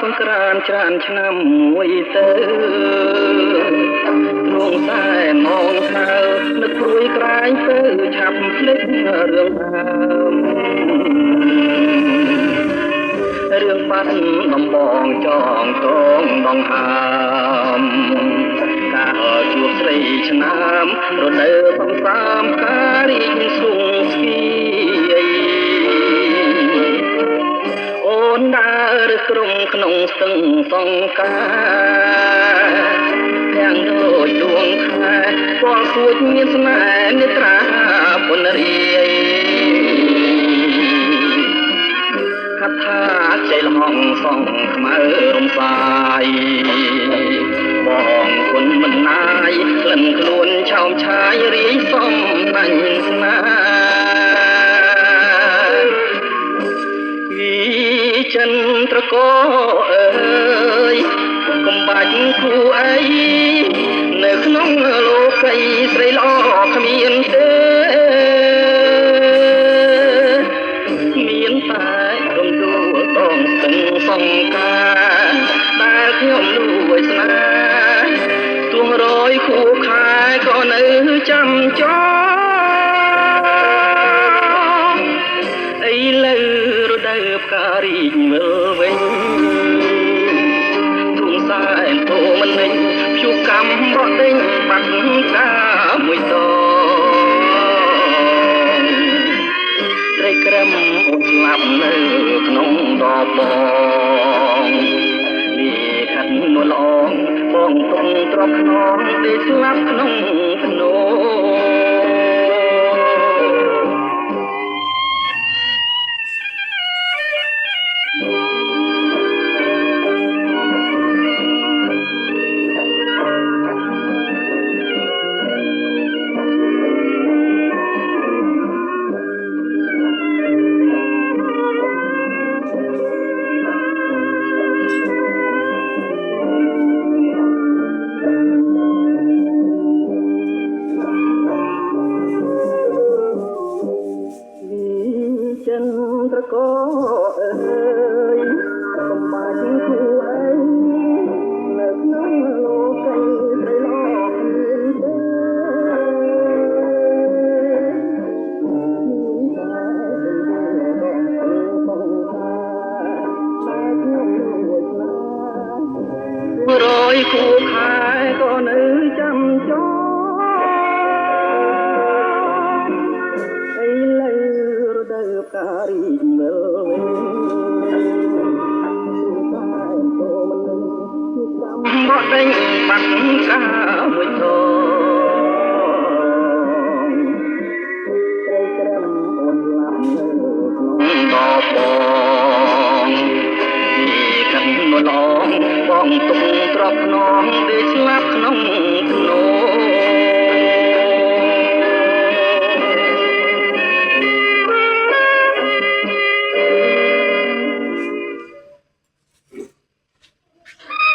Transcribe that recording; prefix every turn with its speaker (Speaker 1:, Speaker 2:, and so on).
Speaker 1: សង្ក្រានច្រើនឆ្នាំមួយទៅទ្រង់សែនមងថើនឹកព្រួយក្រែងទៅឆាប់ភ្លេចរឿងដើមរឿងបាត់ដំបងចងតងដងហើមកាលជួបស្រីឆ្នាំរដូវសង្សាមការីងស្គងស្គីអូនដើរក្រុមក្នុងស្ទឹងសង្ការទាំងដូចដួងខែពណ៌សួចមានស្នេហ៍នេត្រាពុនរាយកថាใจលហងសងខ្មៅរំសាយបងគុណមិនណាយក្លិនខ្លួនឆោមឆាយរាយសំបាញ់ស្នាចិនត្រកោអើយកុំបាច់គូអីនៅក្នុងលោកីស្រីល្អគ្មានទេមានតែរំដួលតងស្ទឹងសង្ការដែលខ្ញុំលួចស្នេហ៍ទួងរយគូខែក៏នៅចាំចោឥឡូវរដូវផ្ការីកមើលវិញទ្រង់សែនពោមិននិញភ្យុកម្មរត់ដេញបាត់កាមួយតត្រីក្រឹមអូនស្លាប់នៅក្នុងដបបងនេះខាត់នួលអងបងទុំទ្រពខ្នងទេស្លាប់ក្នុងភ្នោចិនត្រកោអើយកុំបាច់គូអីនៅក្នុងលោកីស្រីល្អមានទេរយគូខែក៏នៅចាំចោការីមើលវិញតែពោមិននឹងចាំបដេញបាត់កាមួយធ